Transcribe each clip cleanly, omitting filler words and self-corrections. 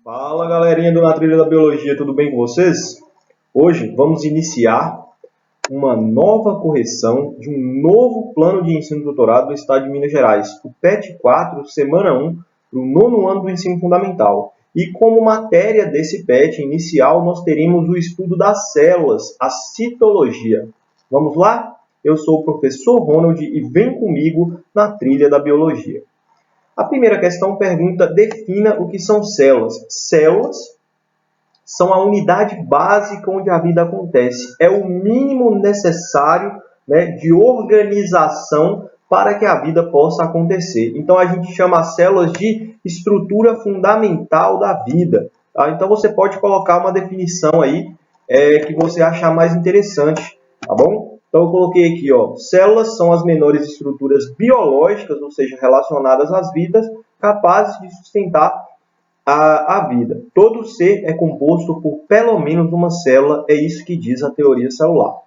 Fala galerinha do Na Trilha da Biologia, tudo bem com vocês? Hoje vamos iniciar uma nova correção de um novo plano de ensino doutorado do estado de Minas Gerais, o PET 4, semana 1, para o nono ano do ensino fundamental. E como matéria desse PET inicial, nós teremos o estudo das células, a citologia. Vamos lá? Eu sou o professor Ronald e vem comigo na Trilha da Biologia. A primeira questão pergunta: defina o que são células. Células são a unidade básica onde a vida acontece. É o mínimo necessário, de organização para que a vida possa acontecer. Então, a gente chama as células de estrutura fundamental da vida. Tá? Então, você pode colocar uma definição aí que você achar mais interessante, tá bom? Então, eu coloquei aqui, células são as menores estruturas biológicas, ou seja, relacionadas às vidas, capazes de sustentar a vida. Todo ser é composto por pelo menos uma célula, é isso que diz a teoria celular.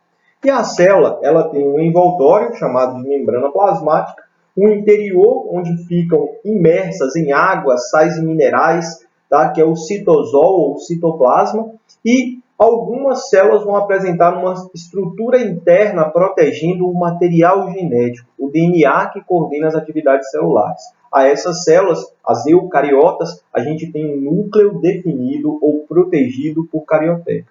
E a célula, ela tem um envoltório, chamado de membrana plasmática, um interior onde ficam imersas em água, sais e minerais, tá? Que é o citosol ou citoplasma, e algumas células vão apresentar uma estrutura interna protegendo o material genético, o DNA que coordena as atividades celulares. A essas células, as eucariotas, a gente tem um núcleo definido ou protegido por carioteca.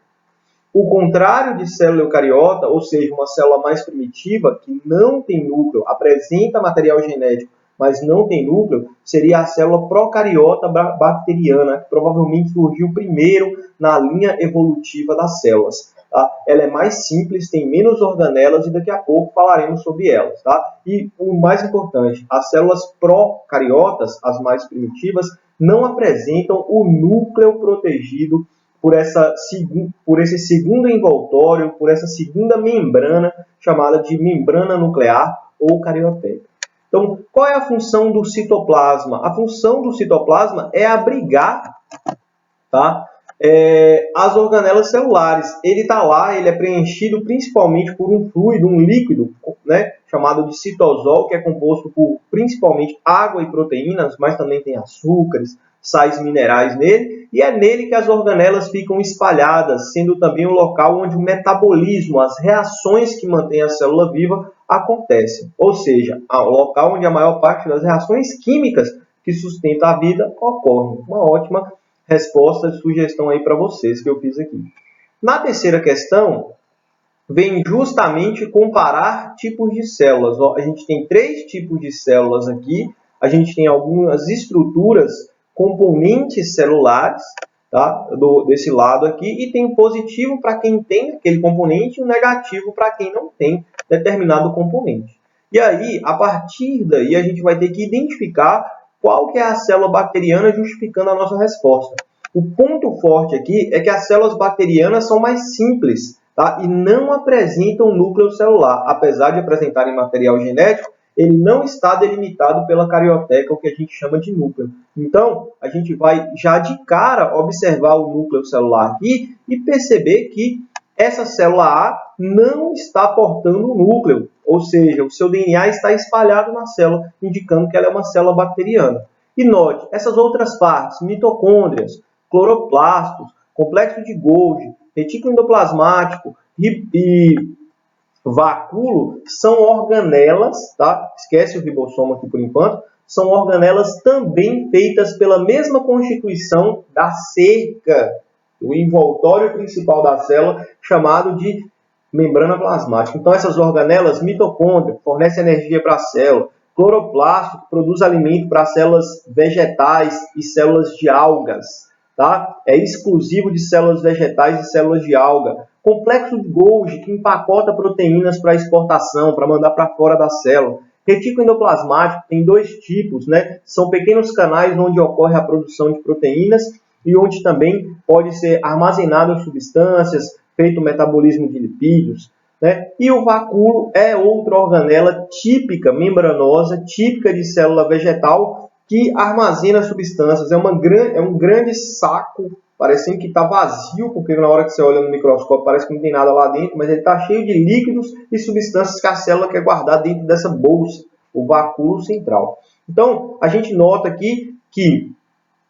O contrário de célula eucariota, ou seja, uma célula mais primitiva, que não tem núcleo, apresenta material genético, mas não tem núcleo, seria a célula procariota bacteriana, que provavelmente surgiu primeiro na linha evolutiva das células. Tá? Ela é mais simples, tem menos organelas e daqui a pouco falaremos sobre elas. Tá? E o mais importante, as células procariotas, as mais primitivas, não apresentam o núcleo protegido por esse segundo envoltório, por essa segunda membrana, chamada de membrana nuclear ou carioteca. Então, qual é a função do citoplasma? A função do citoplasma é abrigar, tá? As organelas celulares. Ele está lá, ele é preenchido principalmente por um fluido, um líquido, chamado de citosol, que é composto por principalmente água e proteínas, mas também tem açúcares, sais minerais nele, e é nele que as organelas ficam espalhadas, sendo também o local onde o metabolismo, as reações que mantêm a célula viva, acontecem. Ou seja, o local onde a maior parte das reações químicas que sustentam a vida ocorrem. Uma ótima resposta de sugestão aí para vocês que eu fiz aqui. Na terceira questão, vem justamente comparar tipos de células. A gente tem 3 tipos de células aqui. A gente tem algumas estruturas, componentes celulares, tá? Desse lado aqui, e tem o positivo para quem tem aquele componente e o negativo para quem não tem determinado componente. E aí, a partir daí, a gente vai ter que identificar qual que é a célula bacteriana, justificando a nossa resposta. O ponto forte aqui é que as células bacterianas são mais simples, tá? E não apresentam núcleo celular. Apesar de apresentarem material genético, ele não está delimitado pela carioteca, o que a gente chama de núcleo. Então, a gente vai já de cara observar o núcleo celular aqui e perceber que essa célula A não está portando o núcleo, ou seja, o seu DNA está espalhado na célula, indicando que ela é uma célula bacteriana. E note, essas outras partes, mitocôndrias, cloroplastos, complexo de Golgi, retículo endoplasmático e vacúolo, são organelas, tá? Esquece o ribossomo aqui por enquanto, são organelas também feitas pela mesma constituição da cerca, o envoltório principal da célula, chamado de membrana plasmática. Então, essas organelas, mitocôndria, fornecem energia para a célula, cloroplasto, que produz alimento para células vegetais e células de algas, tá? É exclusivo de células vegetais e células de alga. Complexo de Golgi, que empacota proteínas para exportação, para mandar para fora da célula. Retículo endoplasmático tem 2 tipos, São pequenos canais onde ocorre a produção de proteínas e onde também pode ser armazenadas substâncias, feito o metabolismo de lipídios. E o vacúolo é outra organela típica, membranosa, típica de célula vegetal, que armazena substâncias. É um grande saco, parecendo que está vazio, porque na hora que você olha no microscópio parece que não tem nada lá dentro, mas ele está cheio de líquidos e substâncias que a célula quer guardar dentro dessa bolsa, o vacúolo central. Então, a gente nota aqui que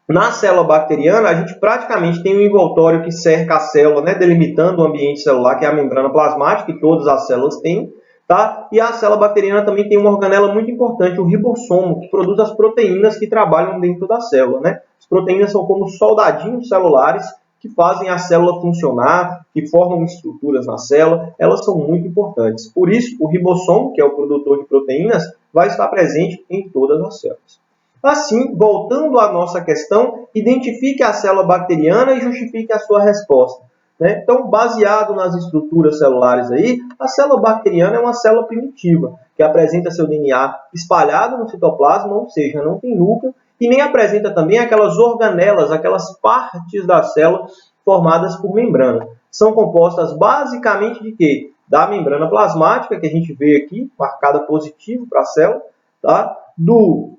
Na célula bacteriana, a gente praticamente tem um envoltório que cerca a célula, né, delimitando o ambiente celular, que é a membrana plasmática, que todas as células têm. Tá? E a célula bacteriana também tem uma organela muito importante, o ribossomo, que produz as proteínas que trabalham dentro da célula. Né? As proteínas são como soldadinhos celulares que fazem a célula funcionar, que formam estruturas na célula, elas são muito importantes. Por isso, o ribossomo, que é o produtor de proteínas, vai estar presente em todas as células. Assim, voltando à nossa questão, identifique a célula bacteriana e justifique a sua resposta. Né? Então, baseado nas estruturas celulares aí, a célula bacteriana é uma célula primitiva, que apresenta seu DNA espalhado no citoplasma, ou seja, não tem núcleo, e nem apresenta também aquelas organelas, aquelas partes da célula formadas por membrana. São compostas basicamente de quê? Da membrana plasmática, que a gente vê aqui, marcada positivo para a célula, tá? Do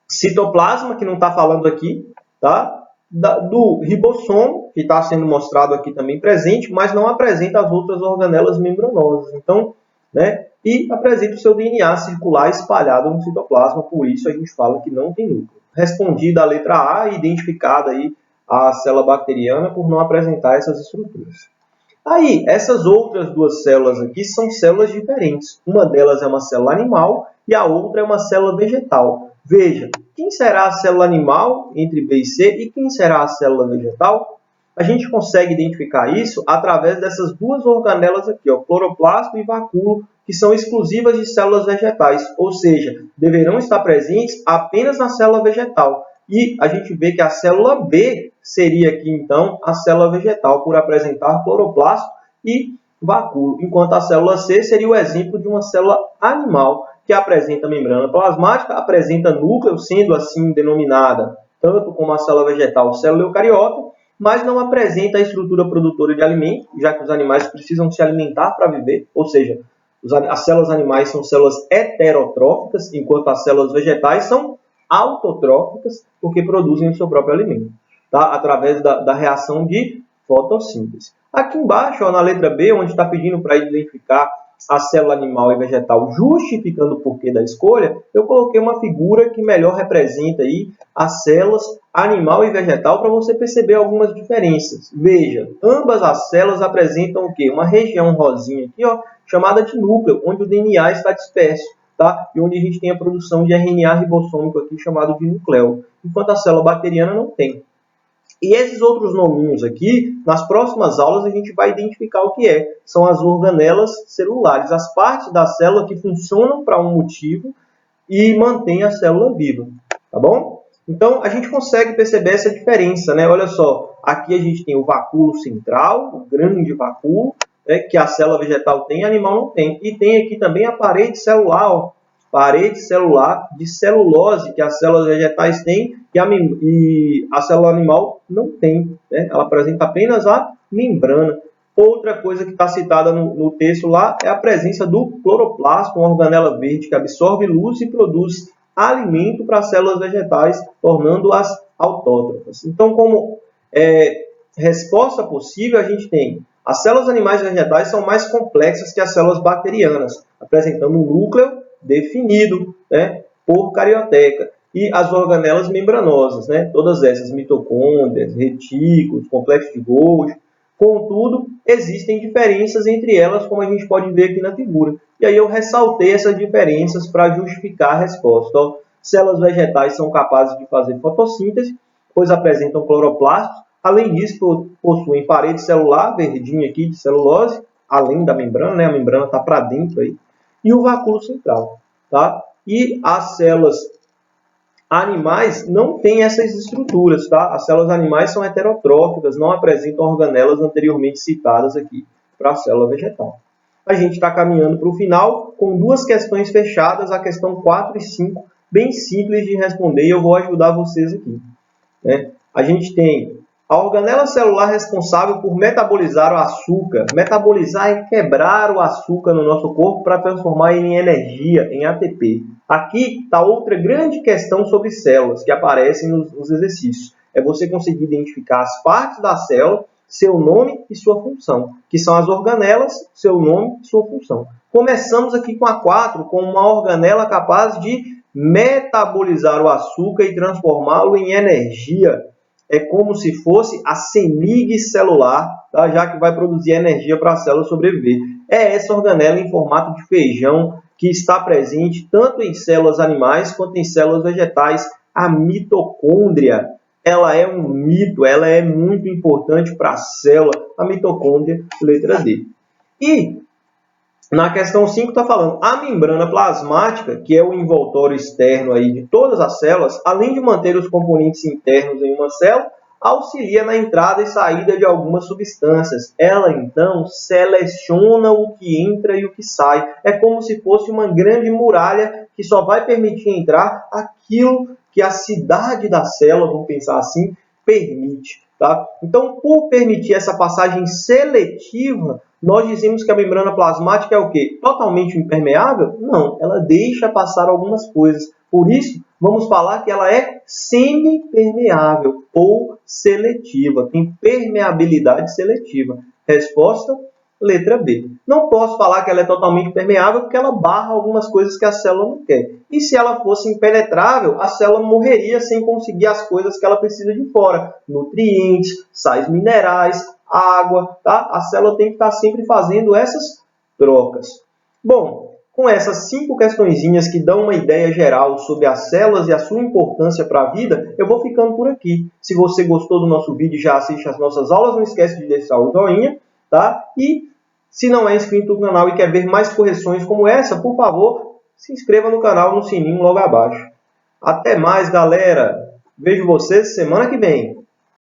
citoplasma, que não está falando aqui, tá? Do ribossomo, que está sendo mostrado aqui também presente, mas não apresenta as outras organelas membranosas. Então, né? E apresenta o seu DNA circular espalhado no citoplasma, por isso a gente fala que não tem núcleo. Respondida a letra A, identificada aí a célula bacteriana por não apresentar essas estruturas. Aí, essas outras duas células aqui são células diferentes. Uma delas é uma célula animal e a outra é uma célula vegetal. Veja, quem será a célula animal entre B e C e quem será a célula vegetal? A gente consegue identificar isso através dessas duas organelas aqui, ó, cloroplasto e vacúolo, que são exclusivas de células vegetais, ou seja, deverão estar presentes apenas na célula vegetal. E a gente vê que a célula B seria aqui, então, a célula vegetal, por apresentar cloroplasto e vacúolo, enquanto a célula C seria o exemplo de uma célula animal, que apresenta membrana plasmática, apresenta núcleo, sendo assim denominada, tanto como a célula vegetal, célula eucariota, mas não apresenta a estrutura produtora de alimento, já que os animais precisam se alimentar para viver, ou seja, as células animais são células heterotróficas, enquanto as células vegetais são autotróficas, porque produzem o seu próprio alimento, tá? Através da reação de fotossíntese. Aqui embaixo, ó, na letra B, onde está pedindo para identificar a célula animal e vegetal, justificando o porquê da escolha, eu coloquei uma figura que melhor representa aí as células animal e vegetal para você perceber algumas diferenças. Veja, ambas as células apresentam o quê? Uma região rosinha aqui, ó, chamada de núcleo, onde o DNA está disperso, tá? E onde a gente tem a produção de RNA ribossômico aqui chamado de nucleo, enquanto a célula bacteriana não tem. E esses outros nominhos aqui, nas próximas aulas a gente vai identificar o que é. São as organelas celulares, as partes da célula que funcionam para um motivo e mantêm a célula viva, tá bom? Então, a gente consegue perceber essa diferença, né? Olha só, aqui a gente tem o vacúolo central, o grande vacúolo, né, que a célula vegetal tem, a animal não tem. E tem aqui também a parede celular, ó, parede celular de celulose, que as células vegetais têm e a célula animal não tem. Né? Ela apresenta apenas a membrana. Outra coisa que está citada no texto lá é a presença do cloroplasto, uma organela verde que absorve luz e produz alimento para as células vegetais, tornando-as autótrofas. Então, como resposta possível, a gente tem as células animais e vegetais são mais complexas que as células bacterianas, apresentando um núcleo definido, né, por carioteca. E as organelas membranosas, né, todas essas mitocôndrias, retículos, complexo de Golgi. Contudo, existem diferenças entre elas, como a gente pode ver aqui na figura. E aí eu ressaltei essas diferenças para justificar a resposta. Então, células vegetais são capazes de fazer fotossíntese, pois apresentam cloroplastos. Além disso, possuem parede celular, verdinha aqui, de celulose, além da membrana, né? A membrana está para dentro aí. E o vacúolo central, tá? E as células animais não têm essas estruturas, tá? As células animais são heterotróficas, não apresentam organelas anteriormente citadas aqui para a célula vegetal. A gente está caminhando para o final com duas questões fechadas, a questão 4 e 5, bem simples de responder, e eu vou ajudar vocês aqui. Né? A gente tem a organela celular responsável por metabolizar o açúcar. Metabolizar é quebrar o açúcar no nosso corpo para transformar ele em energia, em ATP. Aqui está outra grande questão sobre células que aparecem nos exercícios. É você conseguir identificar as partes da célula, seu nome e sua função, que são as organelas, seu nome e sua função. Começamos aqui com a 4, com uma organela capaz de metabolizar o açúcar e transformá-lo em energia. É como se fosse a CEMIG celular, tá? Já que vai produzir energia para a célula sobreviver. É essa organela em formato de feijão que está presente tanto em células animais quanto em células vegetais, a mitocôndria. Ela é um mito, ela é muito importante para a célula, a mitocôndria, letra D. E na questão 5 está falando, a membrana plasmática, que é o envoltório externo aí de todas as células, além de manter os componentes internos em uma célula, auxilia na entrada e saída de algumas substâncias. Ela, então, seleciona o que entra e o que sai. É como se fosse uma grande muralha que só vai permitir entrar aquilo que a cidade da célula, vamos pensar assim, permite. Tá? Então, por permitir essa passagem seletiva, nós dizemos que a membrana plasmática é o quê? Totalmente impermeável? Não, ela deixa passar algumas coisas. Por isso, vamos falar que ela é semipermeável ou seletiva. Tem permeabilidade seletiva. Resposta, letra B. Não posso falar que ela é totalmente permeável porque ela barra algumas coisas que a célula não quer. E se ela fosse impenetrável, a célula morreria sem conseguir as coisas que ela precisa de fora. Nutrientes, sais minerais, água, tá? A célula tem que estar sempre fazendo essas trocas. Bom, com essas 5 questõezinhas que dão uma ideia geral sobre as células e a sua importância para a vida, eu vou ficando por aqui. Se você gostou do nosso vídeo e já assiste às nossas aulas, não esquece de deixar o joinha, tá? E se não é inscrito no canal e quer ver mais correções como essa, por favor, se inscreva no canal no sininho logo abaixo. Até mais, galera! Vejo vocês semana que vem.